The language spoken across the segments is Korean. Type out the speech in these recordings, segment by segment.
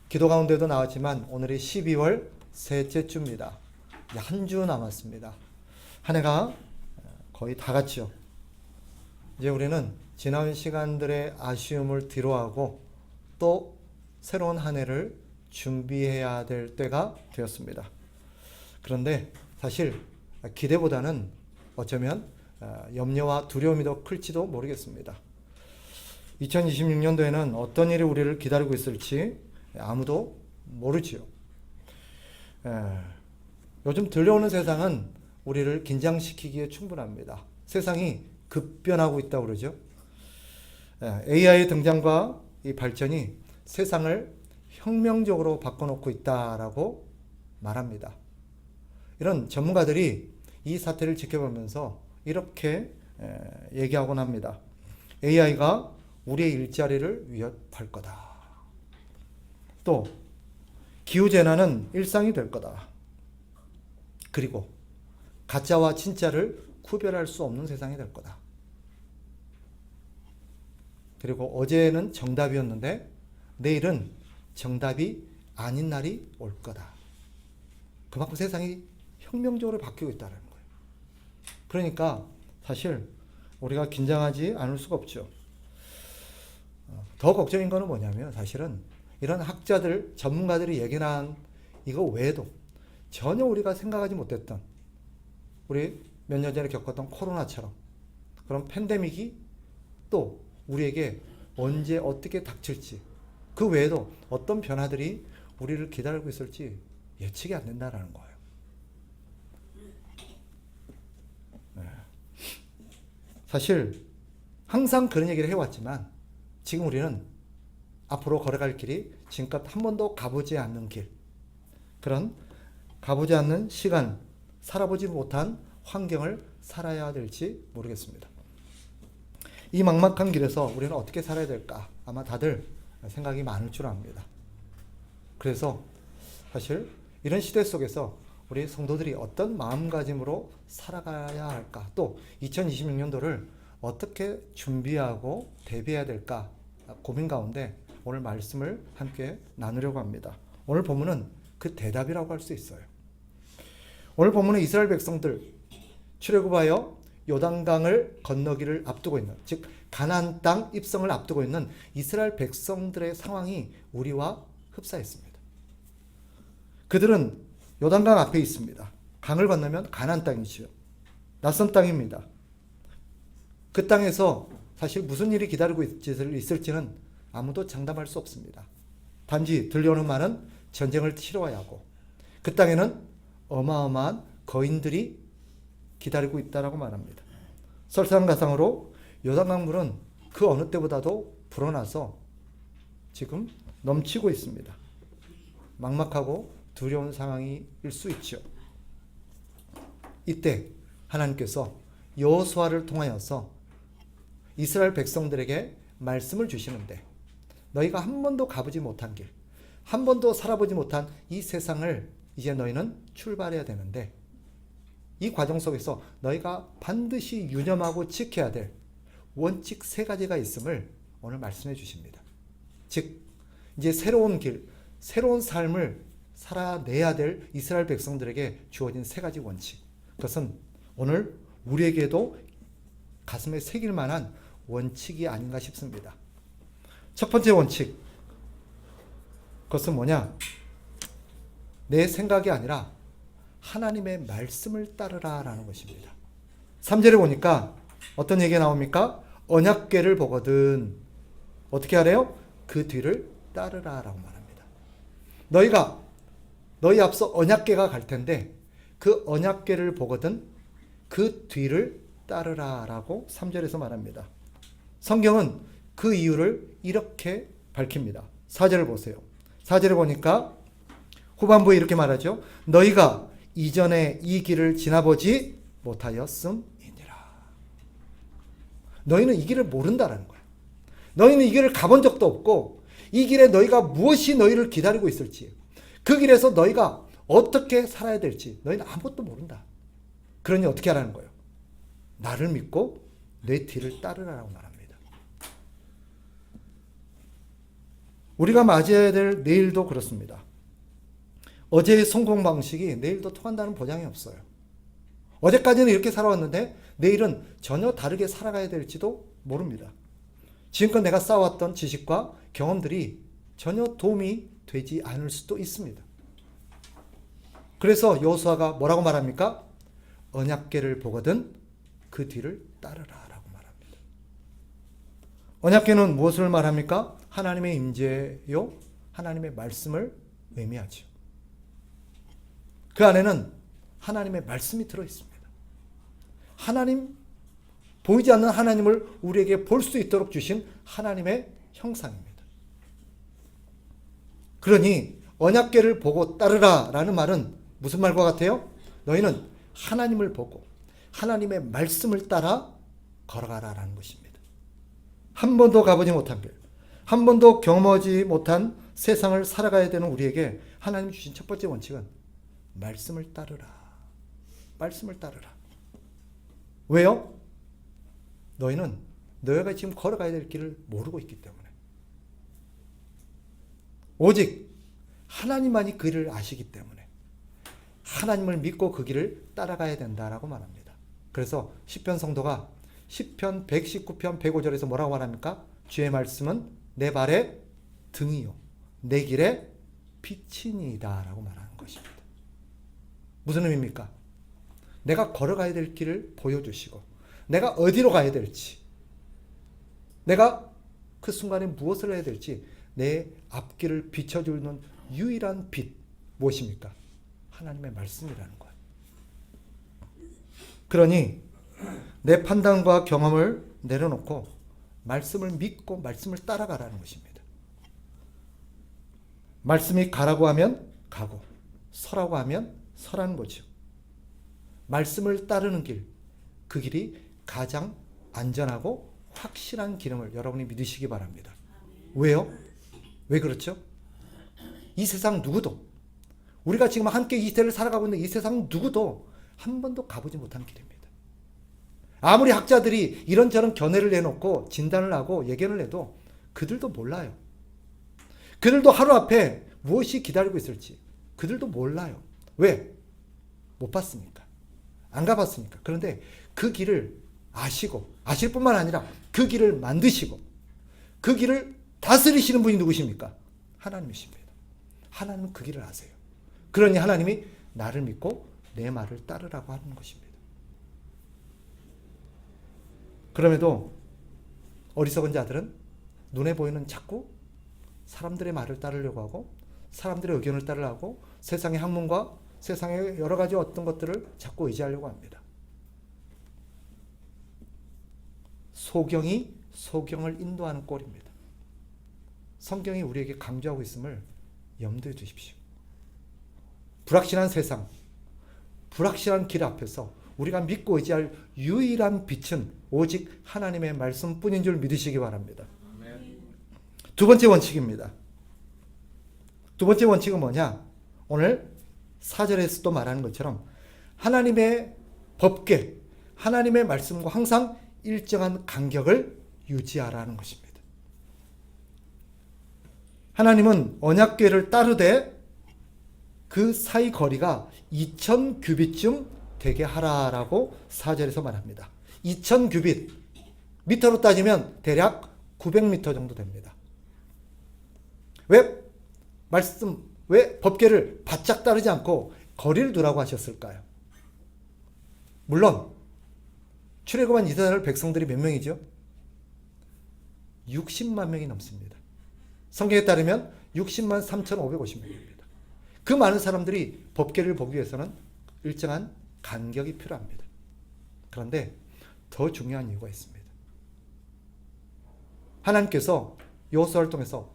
기도 가운데도 나왔지만 오늘이 12월 셋째 주입니다. 이제 한 주 남았습니다. 한 해가 거의 다 갔죠. 이제 우리는 지난 시간들의 아쉬움을 뒤로하고 또 새로운 한 해를 준비해야 될 때가 되었습니다. 그런데 사실 기대보다는 어쩌면 염려와 두려움이 더 클지도 모르겠습니다. 2026년도에는 어떤 일이 우리를 기다리고 있을지 아무도 모르지요. 요즘 들려오는 세상은 우리를 긴장시키기에 충분합니다. 세상이 급변하고 있다고 그러죠. AI의 등장과 이 발전이 세상을 혁명적으로 바꿔놓고 있다라고 말합니다. 이런 전문가들이 이 사태를 지켜보면서 이렇게 얘기하곤 합니다. AI가 우리의 일자리를 위협할 거다. 또 기후재난은 일상이 될 거다. 그리고 가짜와 진짜를 구별할 수 없는 세상이 될 거다. 그리고 어제는 정답이었는데 내일은 정답이 아닌 날이 올 거다. 그만큼 세상이 혁명적으로 바뀌고 있다는 거예요. 그러니까 사실 우리가 긴장하지 않을 수가 없죠. 더 걱정인 거는 뭐냐면 사실은 이런 학자들, 전문가들이 얘기한 이거 외에도 전혀 우리가 생각하지 못했던 우리 몇 년 전에 겪었던 코로나처럼 그런 팬데믹이 또 우리에게 언제 어떻게 닥칠지 그 외에도 어떤 변화들이 우리를 기다리고 있을지 예측이 안 된다는 거예요. 사실 항상 그런 얘기를 해왔지만 지금 우리는 앞으로 걸어갈 길이 지금껏 한 번도 가보지 않는 길, 그런 가보지 않는 시간, 살아보지 못한 환경을 살아야 될지 모르겠습니다. 이 막막한 길에서 우리는 어떻게 살아야 될까? 아마 다들 생각이 많을 줄 압니다. 그래서 사실 이런 시대 속에서 우리 성도들이 어떤 마음가짐으로 살아가야 할까? 또 2026년도를 어떻게 준비하고 대비해야 될까? 고민 가운데 오늘 말씀을 함께 나누려고 합니다. 오늘 본문은 그 대답이라고 할 수 있어요. 오늘 본문은 이스라엘 백성들 출애굽하여 요단강을 건너기를 앞두고 있는, 즉 가나안 땅 입성을 앞두고 있는 이스라엘 백성들의 상황이 우리와 흡사했습니다. 그들은 요단강 앞에 있습니다. 강을 건너면 가나안 땅이지요. 낯선 땅입니다. 그 땅에서 사실 무슨 일이 기다리고 있을지는 아무도 장담할 수 없습니다. 단지 들려오는 말은 전쟁을 치러야 하고 그 땅에는 어마어마한 거인들이 기다리고 있다라고 말합니다. 설상가상으로 요단강물은 그 어느 때보다도 불어나서 지금 넘치고 있습니다. 막막하고 두려운 상황일 수 있죠. 이때 하나님께서 여호수아를 통하여서 이스라엘 백성들에게 말씀을 주시는데 너희가 한 번도 가보지 못한 길, 한 번도 살아보지 못한 이 세상을 이제 너희는 출발해야 되는데 이 과정 속에서 너희가 반드시 유념하고 지켜야 될 원칙 3가지가 있음을 오늘 말씀해 주십니다. 즉 이제 새로운 길, 새로운 삶을 살아내야 될 이스라엘 백성들에게 주어진 3가지 원칙. 그것은 오늘 우리에게도 가슴에 새길 만한 원칙이 아닌가 싶습니다. 첫 번째 원칙, 그것은 뭐냐? 내 생각이 아니라 하나님의 말씀을 따르라 라는 것입니다. 3절에 보니까 어떤 얘기가 나옵니까? 언약궤를 보거든 어떻게 하래요? 그 뒤를 따르라 라고 말합니다. 너희 앞서 언약궤가 갈 텐데 그 언약궤를 보거든 그 뒤를 따르라 라고 3절에서 말합니다. 성경은 그 이유를 이렇게 밝힙니다. 4절을 보세요. 4절에 보니까 후반부에 이렇게 말하죠. 너희가 이전에 이 길을 지나보지 못하였음이니라. 너희는 이 길을 모른다라는 거야. 너희는 이 길을 가본 적도 없고 이 길에 너희가 무엇이 너희를 기다리고 있을지, 그 길에서 너희가 어떻게 살아야 될지 너희는 아무것도 모른다. 그러니 어떻게 하라는 거예요? 나를 믿고 내 뒤를 따르라고 말합니다. 우리가 맞이해야 될 내일도 그렇습니다. 어제의 성공 방식이 내일도 통한다는 보장이 없어요. 어제까지는 이렇게 살아왔는데 내일은 전혀 다르게 살아가야 될지도 모릅니다. 지금껏 내가 쌓아왔던 지식과 경험들이 전혀 도움이 되지 않을 수도 있습니다. 그래서 여호수아가 뭐라고 말합니까? 언약궤를 보거든 그 뒤를 따르라 라고 말합니다. 언약궤는 무엇을 말합니까? 하나님의 임재요, 하나님의 말씀을 의미하죠. 그 안에는 하나님의 말씀이 들어있습니다. 하나님, 보이지 않는 하나님을 우리에게 볼 수 있도록 주신 하나님의 형상입니다. 그러니 언약궤를 보고 따르라 라는 말은 무슨 말과 같아요? 너희는 하나님을 보고 하나님의 말씀을 따라 걸어가라 라는 것입니다. 한 번도 가보지 못한 길, 한 번도 경험하지 못한 세상을 살아가야 되는 우리에게 하나님 주신 첫 번째 원칙은 말씀을 따르라. 말씀을 따르라. 왜요? 너희는 너희가 지금 걸어가야 될 길을 모르고 있기 때문에. 오직 하나님만이 그 길을 아시기 때문에 하나님을 믿고 그 길을 따라가야 된다라고 말합니다. 그래서 시편 성도가 시편 119편 105절에서 뭐라고 말합니까? 주의 말씀은 내 발의 등이요 내 길의 빛이니이다 라고 말하는 것입니다. 무슨 의미입니까? 내가 걸어가야 될 길을 보여주시고 내가 어디로 가야 될지, 내가 그 순간에 무엇을 해야 될지 내 앞길을 비춰주는 유일한 빛 무엇입니까? 하나님의 말씀이라는 거예요. 그러니 내 판단과 경험을 내려놓고 말씀을 믿고 말씀을 따라가라는 것입니다. 말씀이 가라고 하면 가고 서라고 하면 서라는 거죠. 말씀을 따르는 길, 그 길이 가장 안전하고 확실한 길임을 여러분이 믿으시기 바랍니다. 왜요? 왜 그렇죠? 이 세상 누구도, 우리가 지금 함께 이 시대를 살아가고 있는 이 세상 누구도 한 번도 가보지 못한 길입니다. 아무리 학자들이 이런저런 견해를 내놓고 진단을 하고 예견을 해도 그들도 몰라요. 그들도 하루 앞에 무엇이 기다리고 있을지 그들도 몰라요. 왜? 못 봤으니까. 안 가봤으니까. 그런데 그 길을 아시고, 아실 뿐만 아니라 그 길을 만드시고 그 길을 다스리시는 분이 누구십니까? 하나님이십니다. 하나님은 그 길을 아세요. 그러니 하나님이 나를 믿고 내 말을 따르라고 하는 것입니다. 그럼에도 어리석은 자들은 눈에 보이는 자꾸 사람들의 말을 따르려고 하고 사람들의 의견을 따르려고 세상의 학문과 세상의 여러 가지 어떤 것들을 자꾸 의지하려고 합니다. 소경이 소경을 인도하는 꼴입니다. 성경이 우리에게 강조하고 있음을 염두에 두십시오. 불확실한 세상, 불확실한 길 앞에서 우리가 믿고 의지할 유일한 빛은 오직 하나님의 말씀뿐인 줄 믿으시기 바랍니다. 두 번째 원칙입니다. 두 번째 원칙은 뭐냐? 오늘 4절에서도 말하는 것처럼 하나님의 법궤, 하나님의 말씀과 항상 일정한 간격을 유지하라는 것입니다. 하나님은 언약궤를 따르되 그 사이 거리가 2000규빗쯤 되게 하라라고 4절에서 말합니다. 2000규빗, 미터로 따지면 대략 900m 정도 됩니다. 왜 법궤를 바짝 따르지 않고 거리를 두라고 하셨을까요? 물론 출애굽한 이스라엘 백성들이 몇 명이죠? 60만 명이 넘습니다. 성경에 따르면 60만 3,550명입니다. 그 많은 사람들이 법궤를 보기 위해서는 일정한 간격이 필요합니다. 그런데 더 중요한 이유가 있습니다. 하나님께서 여호수아를 통해서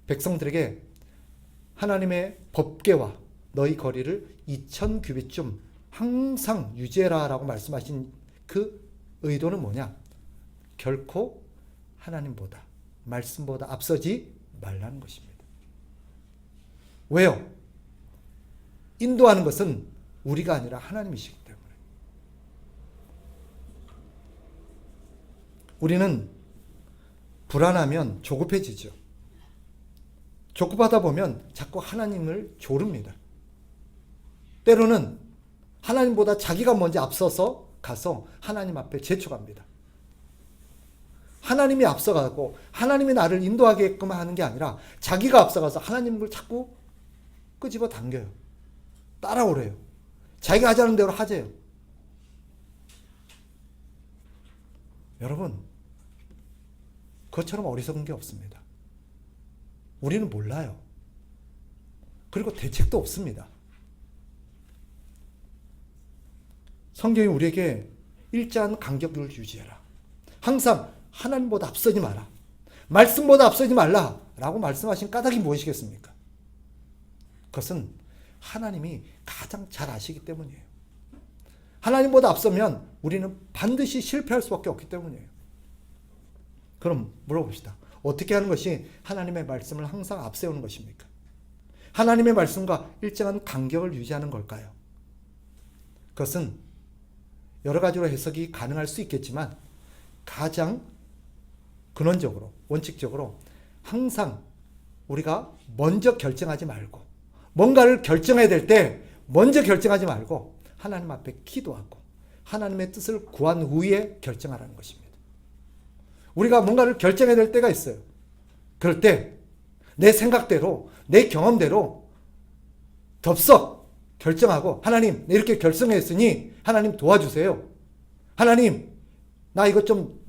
백성들에게 하나님의 법궤와 너희 거리를 2000규빗쯤 항상 유지해라 라고 말씀하신 그 의도는 뭐냐? 결코 하나님보다, 말씀보다 앞서지 말라는 것입니다. 왜요? 인도하는 것은 우리가 아니라 하나님이시기 때문에. 우리는 불안하면 조급해지죠. 족구하다 보면 자꾸 하나님을 조릅니다. 때로는 하나님보다 자기가 먼저 앞서서 가서 하나님 앞에 제초갑니다. 하나님이 앞서가고 하나님이 나를 인도하게끔 하는 게 아니라 자기가 앞서가서 하나님을 자꾸 끄집어 당겨요. 따라오래요. 자기가 하자는 대로 하재요. 여러분, 그것처럼 어리석은 게 없습니다. 우리는 몰라요. 그리고 대책도 없습니다. 성경이 우리에게 일정한 간격을 유지해라. 항상 하나님보다 앞서지 마라. 말씀보다 앞서지 말라. 라고 말씀하신 까닭이 무엇이겠습니까? 그것은 하나님이 가장 잘 아시기 때문이에요. 하나님보다 앞서면 우리는 반드시 실패할 수밖에 없기 때문이에요. 그럼 물어봅시다. 어떻게 하는 것이 하나님의 말씀을 항상 앞세우는 것입니까? 하나님의 말씀과 일정한 간격을 유지하는 걸까요? 그것은 여러 가지로 해석이 가능할 수 있겠지만 가장 근원적으로, 원칙적으로 항상 우리가 먼저 결정하지 말고 뭔가를 결정해야 될 때 먼저 결정하지 말고 하나님 앞에 기도하고 하나님의 뜻을 구한 후에 결정하라는 것입니다. 우리가 뭔가를 결정해야 될 때가 있어요. 그럴 때 내 생각대로, 내 경험대로 덥석 결정하고 하나님, 이렇게 결정했으니 하나님 도와주세요. 하나님, 나 이것 좀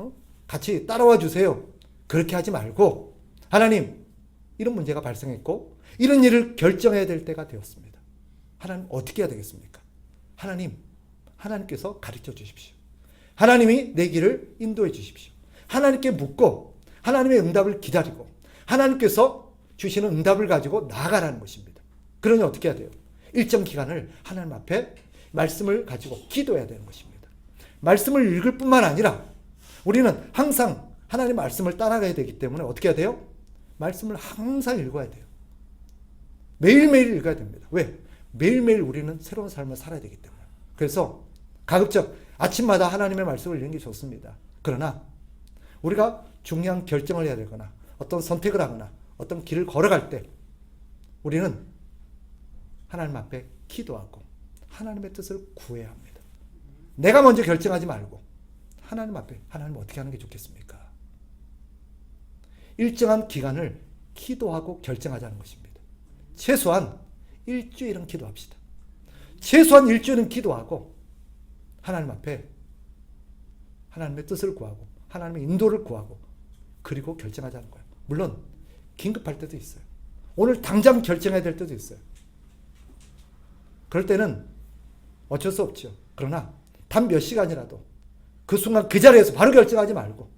같이 따라와 주세요. 그렇게 하지 말고 하나님, 이런 문제가 발생했고 이런 일을 결정해야 될 때가 되었습니다. 하나님 어떻게 해야 되겠습니까? 하나님께서 가르쳐 주십시오. 하나님이 내 길을 인도해 주십시오. 하나님께 묻고 하나님의 응답을 기다리고 하나님께서 주시는 응답을 가지고 나아가라는 것입니다. 그러니 어떻게 해야 돼요? 일정 기간을 하나님 앞에 말씀을 가지고 기도해야 되는 것입니다. 말씀을 읽을 뿐만 아니라 우리는 항상 하나님의 말씀을 따라가야 되기 때문에 어떻게 해야 돼요? 말씀을 항상 읽어야 돼요. 매일매일 읽어야 됩니다. 왜? 매일매일 우리는 새로운 삶을 살아야 되기 때문에. 그래서 가급적 아침마다 하나님의 말씀을 읽는 게 좋습니다. 그러나 우리가 중요한 결정을 해야 되거나 어떤 선택을 하거나 어떤 길을 걸어갈 때 우리는 하나님 앞에 기도하고 하나님의 뜻을 구해야 합니다. 내가 먼저 결정하지 말고 하나님 앞에, 하나님 어떻게 하는 게 좋겠습니까? 일정한 기간을 기도하고 결정하자는 것입니다. 최소한 일주일은 기도합시다. 최소한 일주일은 기도하고 하나님 앞에 하나님의 뜻을 구하고 하나님의 인도를 구하고 그리고 결정하자는 거예요. 물론 긴급할 때도 있어요. 오늘 당장 결정해야 될 때도 있어요. 그럴 때는 어쩔 수 없죠. 그러나 단 몇 시간이라도 그 순간 그 자리에서 바로 결정하지 말고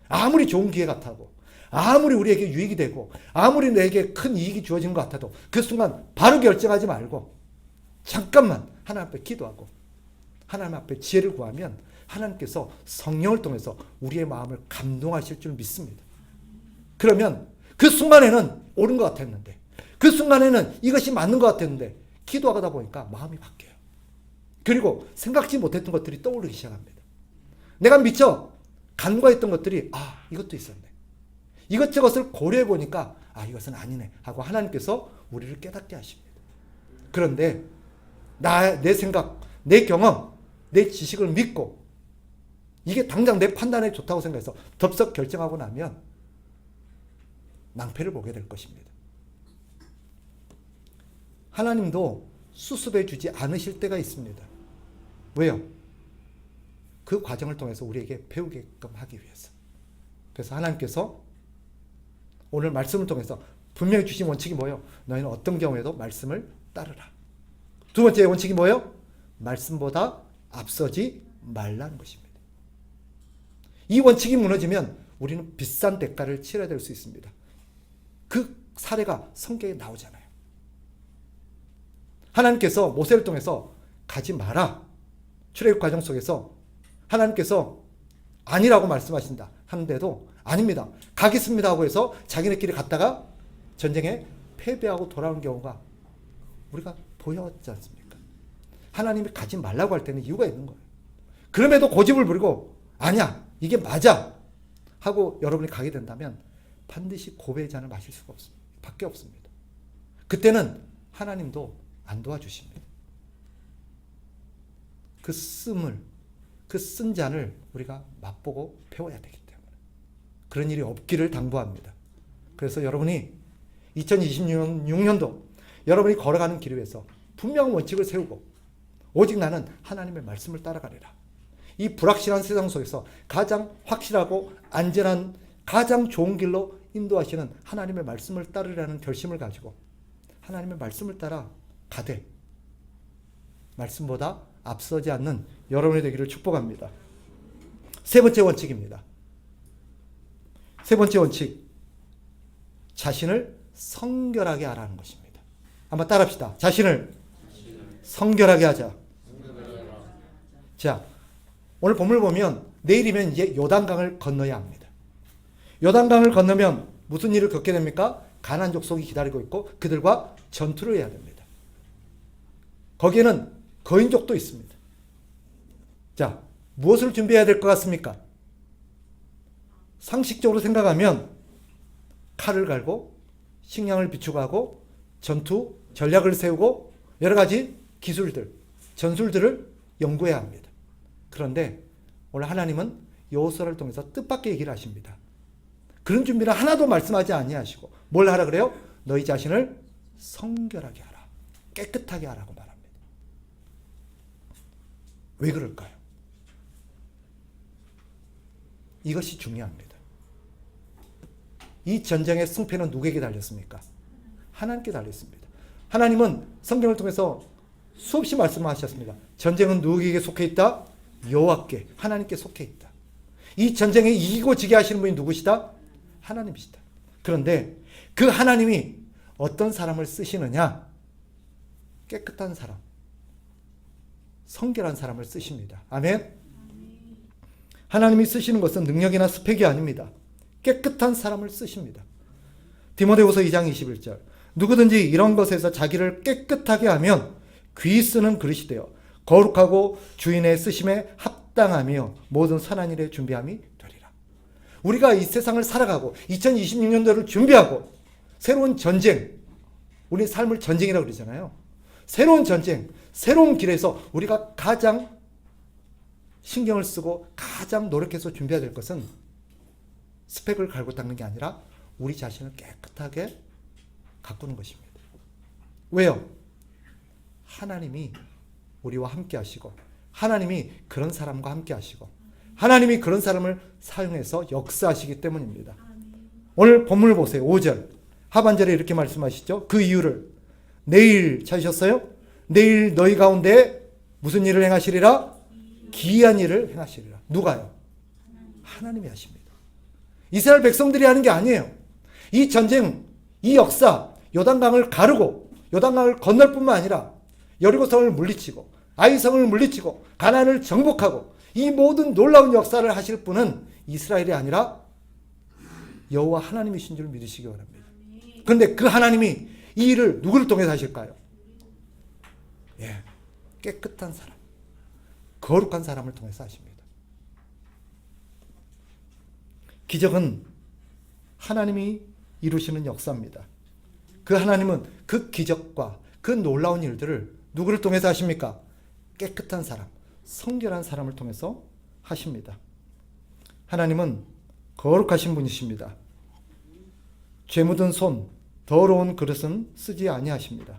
아무리 좋은 기회 같아도 아무리 우리에게 유익이 되고 아무리 내게 큰 이익이 주어진 것 같아도 그 순간 바로 결정하지 말고 잠깐만 하나님 앞에 기도하고 하나님 앞에 지혜를 구하면 하나님께서 성령을 통해서 우리의 마음을 감동하실 줄 믿습니다. 그러면 그 순간에는 옳은 것 같았는데 그 순간에는 이것이 맞는 것 같았는데 기도하다 보니까 마음이 바뀌어요. 그리고 생각지 못했던 것들이 떠오르기 시작합니다. 내가 미처 간과했던 것들이 이것도 있었네. 이것저것을 고려해 보니까 이것은 아니네 하고 하나님께서 우리를 깨닫게 하십니다. 그런데 내 생각, 내 경험, 내 지식을 믿고 이게 당장 내 판단에 좋다고 생각해서 덥석 결정하고 나면 낭패를 보게 될 것입니다. 하나님도 수습해 주지 않으실 때가 있습니다. 왜요? 그 과정을 통해서 우리에게 배우게끔 하기 위해서. 그래서 하나님께서 오늘 말씀을 통해서 분명히 주신 원칙이 뭐예요? 너희는 어떤 경우에도 말씀을 따르라. 두 번째 원칙이 뭐예요? 말씀보다 앞서지 말라는 것입니다. 이 원칙이 무너지면 우리는 비싼 대가를 치러야 될 수 있습니다. 그 사례가 성경에 나오잖아요. 하나님께서 모세를 통해서 가지 마라. 출애굽 과정 속에서 하나님께서 아니라고 말씀하신다 하는데도 아닙니다. 가겠습니다 하고 해서 자기네끼리 갔다가 전쟁에 패배하고 돌아온 경우가 우리가 보였지 않습니까? 하나님이 가지 말라고 할 때는 이유가 있는 거예요. 그럼에도 고집을 부리고 아니야 이게 맞아 하고 여러분이 가게 된다면 반드시 고배의 잔을 마실 수가 없습니다. 밖에 없습니다. 그때는 하나님도 안 도와주십니다. 그 쓴 잔을 우리가 맛보고 배워야 되기 때문에 그런 일이 없기를 당부합니다. 그래서 여러분이 2026년도 여러분이 걸어가는 길 위에서 분명한 원칙을 세우고 오직 나는 하나님의 말씀을 따라가리라. 이 불확실한 세상 속에서 가장 확실하고 안전한 가장 좋은 길로 인도하시는 하나님의 말씀을 따르라는 결심을 가지고 하나님의 말씀을 따라 가되 말씀보다 앞서지 않는 여러분이 되기를 축복합니다. 세 번째 원칙입니다. 세 번째 원칙, 자신을 성결하게 하라는 것입니다. 한번 따라합시다. 자신을 성결하게 하자. 자, 오늘 본문을 보면 내일이면 이제 요단강을 건너야 합니다. 요단강을 건너면 무슨 일을 겪게 됩니까? 가나안 족속이 기다리고 있고 그들과 전투를 해야 됩니다. 거기에는 거인족도 있습니다. 자, 무엇을 준비해야 될 것 같습니까? 상식적으로 생각하면 칼을 갈고 식량을 비축하고 전투 전략을 세우고 여러 가지 기술들, 전술들을 연구해야 합니다. 그런데 오늘 하나님은 여호수아를 통해서 뜻밖의 얘기를 하십니다. 그런 준비를 하나도 말씀하지 아니하시고 뭘 하라 그래요? 너희 자신을 성결하게 하라. 깨끗하게 하라고 말합니다. 왜 그럴까요? 이것이 중요합니다. 이 전쟁의 승패는 누구에게 달렸습니까? 하나님께 달렸습니다. 하나님은 성경을 통해서 수없이 말씀하셨습니다. 전쟁은 누구에게 속해 있다? 여호와께, 하나님께 속해 있다. 이 전쟁에 이기고 지게 하시는 분이 누구시다? 하나님이시다. 그런데 그 하나님이 어떤 사람을 쓰시느냐? 깨끗한 사람, 성결한 사람을 쓰십니다. 아멘? 하나님이 쓰시는 것은 능력이나 스펙이 아닙니다. 깨끗한 사람을 쓰십니다. 디모데후서 2장 21절, 누구든지 이런 것에서 자기를 깨끗하게 하면 귀 쓰는 그릇이 되어 거룩하고 주인의 쓰심에 합당하며 모든 선한 일에 준비함이 되리라. 우리가 이 세상을 살아가고 2026년도를 준비하고 새로운 전쟁, 우리 삶을 전쟁이라고 그러잖아요. 새로운 전쟁, 새로운 길에서 우리가 가장 신경을 쓰고 가장 노력해서 준비해야 될 것은 스펙을 갈고 닦는 게 아니라 우리 자신을 깨끗하게 가꾸는 것입니다. 왜요? 하나님이 우리와 함께 하시고 하나님이 그런 사람과 함께 하시고 하나님이 그런 사람을 사용해서 역사하시기 때문입니다. 오늘 본문을 보세요. 5절 하반절에 이렇게 말씀하시죠. 그 이유를 내일 찾으셨어요? 내일 너희 가운데 무슨 일을 행하시리라? 기이한 일을 행하시리라. 누가요? 하나님이 하십니다. 이스라엘 백성들이 하는 게 아니에요. 이 전쟁, 이 역사, 요단강을 가르고 요단강을 건널 뿐만 아니라 여리고성을 물리치고 아이성을 물리치고 가나안을 정복하고 이 모든 놀라운 역사를 하실 분은 이스라엘이 아니라 여호와 하나님이신 줄 믿으시기 바랍니다. 그런데 그 하나님이 이 일을 누구를 통해서 하실까요? 예, 깨끗한 사람, 거룩한 사람을 통해서 하십니다. 기적은 하나님이 이루시는 역사입니다. 그 하나님은 그 기적과 그 놀라운 일들을 누구를 통해서 하십니까? 깨끗한 사람, 성결한 사람을 통해서 하십니다. 하나님은 거룩하신 분이십니다. 죄 묻은 손, 더러운 그릇은 쓰지 아니하십니다.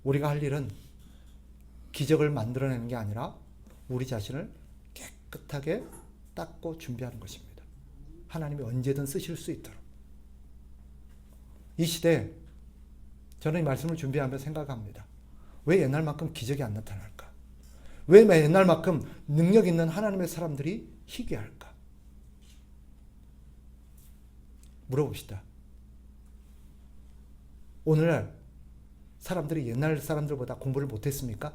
우리가 할 일은 기적을 만들어내는 게 아니라 우리 자신을 깨끗하게 닦고 준비하는 것입니다. 하나님이 언제든 쓰실 수 있도록. 이 시대에 저는 이 말씀을 준비하면서 생각합니다. 왜 옛날만큼 기적이 안 나타날까? 왜 옛날만큼 능력 있는 하나님의 사람들이 희귀할까? 물어봅시다. 오늘날 사람들이 옛날 사람들보다 공부를 못했습니까?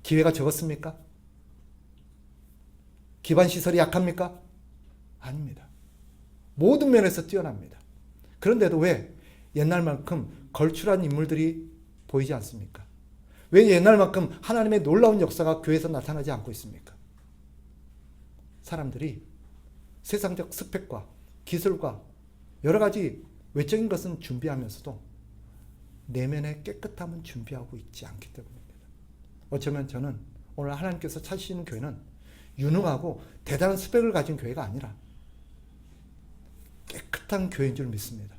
기회가 적었습니까? 기반 시설이 약합니까? 아닙니다. 모든 면에서 뛰어납니다. 그런데도 왜 옛날만큼 걸출한 인물들이 보이지 않습니까? 왜 옛날만큼 하나님의 놀라운 역사가 교회에서 나타나지 않고 있습니까? 사람들이 세상적 스펙과 기술과 여러 가지 외적인 것은 준비하면서도 내면의 깨끗함은 준비하고 있지 않기 때문입니다. 어쩌면 저는 오늘 하나님께서 찾으시는 교회는 유능하고 대단한 스펙을 가진 교회가 아니라 깨끗한 교회인 줄 믿습니다.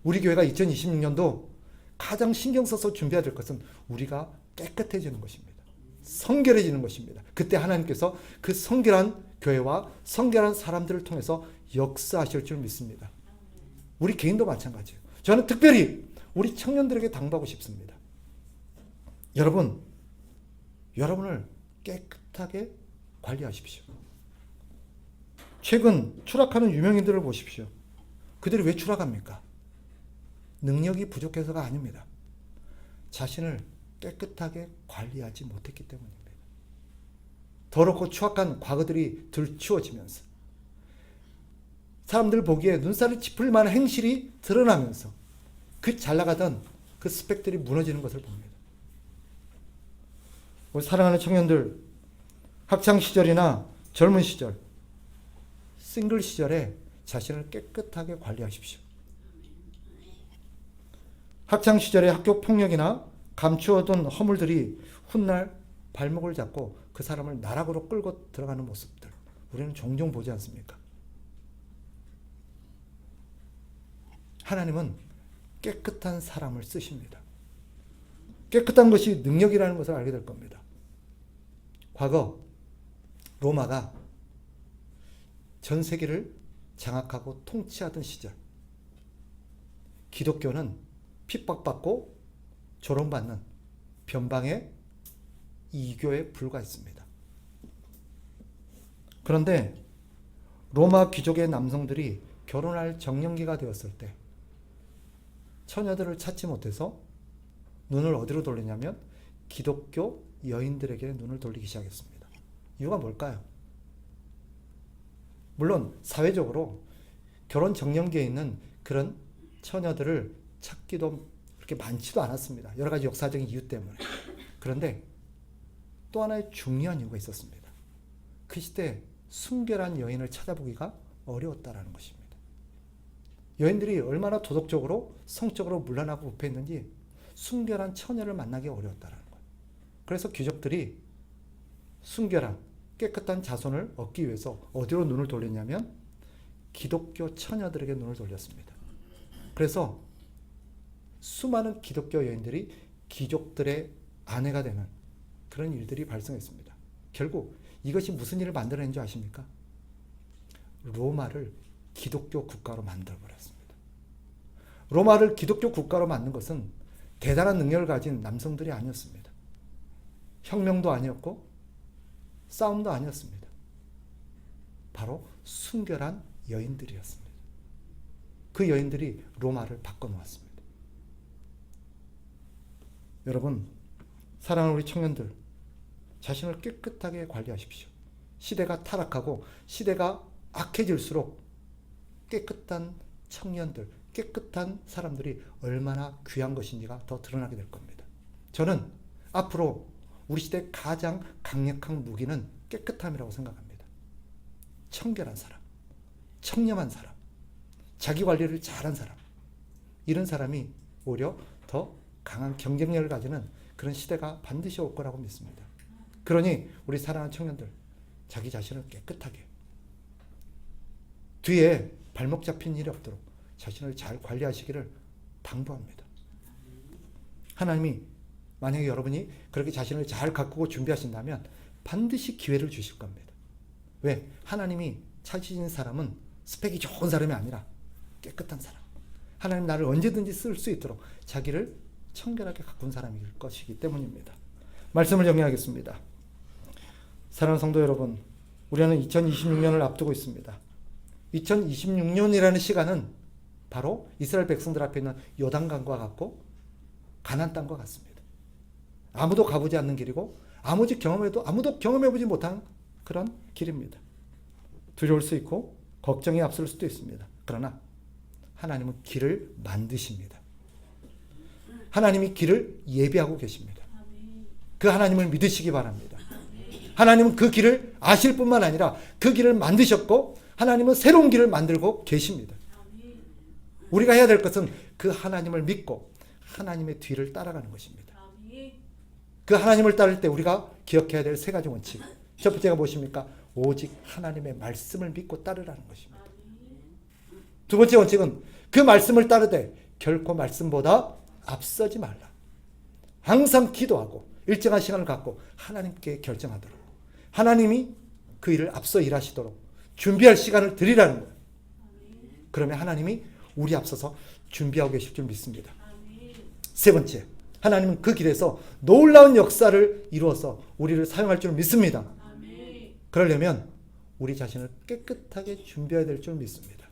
우리 교회가 2026년도 가장 신경 써서 준비해야 될 것은 우리가 깨끗해지는 것입니다. 성결해지는 것입니다. 그때 하나님께서 그 성결한 교회와 성결한 사람들을 통해서 역사하실 줄 믿습니다. 우리 개인도 마찬가지예요. 저는 특별히 우리 청년들에게 당부하고 싶습니다. 여러분을 깨끗하게 관리하십시오. 최근 추락하는 유명인들을 보십시오. 그들이 왜 추락합니까? 능력이 부족해서가 아닙니다. 자신을 깨끗하게 관리하지 못했기 때문입니다. 더럽고 추악한 과거들이 들추어지면서 사람들 보기에 눈살을 찌푸릴 만한 행실이 드러나면서 그 잘나가던 그 스펙들이 무너지는 것을 봅니다. 우리 사랑하는 청년들, 학창시절이나 젊은 시절, 싱글 시절에 자신을 깨끗하게 관리하십시오. 학창시절의 학교 폭력이나 감추어둔 허물들이 훗날 발목을 잡고 그 사람을 나락으로 끌고 들어가는 모습들 우리는 종종 보지 않습니까? 하나님은 깨끗한 사람을 쓰십니다. 깨끗한 것이 능력이라는 것을 알게 될 겁니다. 과거 로마가 전 세계를 장악하고 통치하던 시절 기독교는 핍박받고 조롱받는 변방의 이교에 불과했습니다. 그런데 로마 귀족의 남성들이 결혼할 정년기가 되었을 때 처녀들을 찾지 못해서 눈을 어디로 돌리냐면 기독교 여인들에게 눈을 돌리기 시작했습니다. 이유가 뭘까요? 물론 사회적으로 결혼 정년기에 있는 그런 처녀들을 찾기도 그렇게 많지도 않았습니다. 여러 가지 역사적인 이유 때문에. 그런데 또 하나의 중요한 이유가 있었습니다. 그 시대 순결한 여인을 찾아보기가 어려웠다라는 것입니다. 여인들이 얼마나 도덕적으로 성적으로 문란하고 부패했는지 순결한 처녀를 만나기 어려웠다는 거예요. 그래서 귀족들이 순결한 깨끗한 자손을 얻기 위해서 어디로 눈을 돌렸냐면 기독교 처녀들에게 눈을 돌렸습니다. 그래서 수많은 기독교 여인들이 귀족들의 아내가 되는 그런 일들이 발생했습니다. 결국 이것이 무슨 일을 만들어낸 줄 아십니까? 로마를 기독교 국가로 만들어버렸습니다. 로마를 기독교 국가로 만든 것은 대단한 능력을 가진 남성들이 아니었습니다. 혁명도 아니었고 싸움도 아니었습니다. 바로 순결한 여인들이었습니다. 그 여인들이 로마를 바꿔놓았습니다. 여러분, 사랑하는 우리 청년들, 자신을 깨끗하게 관리하십시오. 시대가 타락하고 시대가 악해질수록 깨끗한 청년들, 깨끗한 사람들이 얼마나 귀한 것인지가 더 드러나게 될 겁니다. 저는 앞으로 우리 시대 가장 강력한 무기는 깨끗함이라고 생각합니다. 청결한 사람, 청렴한 사람, 자기 관리를 잘한 사람, 이런 사람이 오히려 더 강한 경쟁력을 가지는 그런 시대가 반드시 올 거라고 믿습니다. 그러니 우리 사랑하는 청년들, 자기 자신을 깨끗하게, 뒤에 발목 잡힌 일이 없도록 자신을 잘 관리하시기를 당부합니다. 하나님이 만약에 여러분이 그렇게 자신을 잘 가꾸고 준비하신다면 반드시 기회를 주실 겁니다. 왜? 하나님이 찾으신 사람은 스펙이 좋은 사람이 아니라 깨끗한 사람. 하나님 나를 언제든지 쓸 수 있도록 자기를 청결하게 가꾼 사람일 것이기 때문입니다. 말씀을 정리하겠습니다. 사랑하는 성도 여러분, 우리는 2026년을 앞두고 있습니다. 2026년이라는 시간은 바로 이스라엘 백성들 앞에 있는 요단강과 같고 가나안 땅과 같습니다. 아무도 가보지 않는 길이고 아무도 경험해보지 못한 그런 길입니다. 두려울 수 있고 걱정이 앞설 수도 있습니다. 그러나 하나님은 길을 만드십니다. 하나님이 길을 예비하고 계십니다. 그 하나님을 믿으시기 바랍니다. 하나님은 그 길을 아실 뿐만 아니라 그 길을 만드셨고 하나님은 새로운 길을 만들고 계십니다. 우리가 해야 될 것은 그 하나님을 믿고 하나님의 뒤를 따라가는 것입니다. 그 하나님을 따를 때 우리가 기억해야 될 세 가지 원칙. 첫 번째가 무엇입니까? 오직 하나님의 말씀을 믿고 따르라는 것입니다. 두 번째 원칙은 그 말씀을 따르되 결코 말씀보다 앞서지 말라. 항상 기도하고 일정한 시간을 갖고 하나님께 결정하도록, 하나님이 그 일을 앞서 일하시도록 준비할 시간을 드리라는 거예요. 그러면 하나님이 우리 앞서서 준비하고 계실 줄 믿습니다. 세 번째, 하나님은 그 길에서 놀라운 역사를 이루어서 우리를 사용할 줄 믿습니다. 그러려면 우리 자신을 깨끗하게 준비해야 될 줄 믿습니다.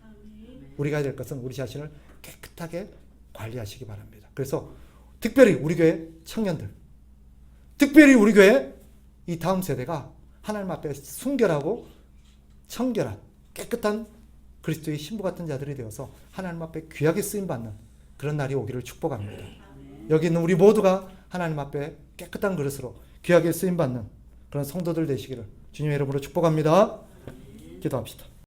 우리가 해야 될 것은 우리 자신을 깨끗하게 관리하시기 바랍니다. 그래서 특별히 우리 교회 청년들, 특별히 우리 교회 이 다음 세대가 하나님 앞에 순결하고 청결한 깨끗한 그리스도의 신부 같은 자들이 되어서 하나님 앞에 귀하게 쓰임받는 그런 날이 오기를 축복합니다. 여기 있는 우리 모두가 하나님 앞에 깨끗한 그릇으로 귀하게 쓰임받는 그런 성도들 되시기를 주님의 이름으로 축복합니다. 기도합시다.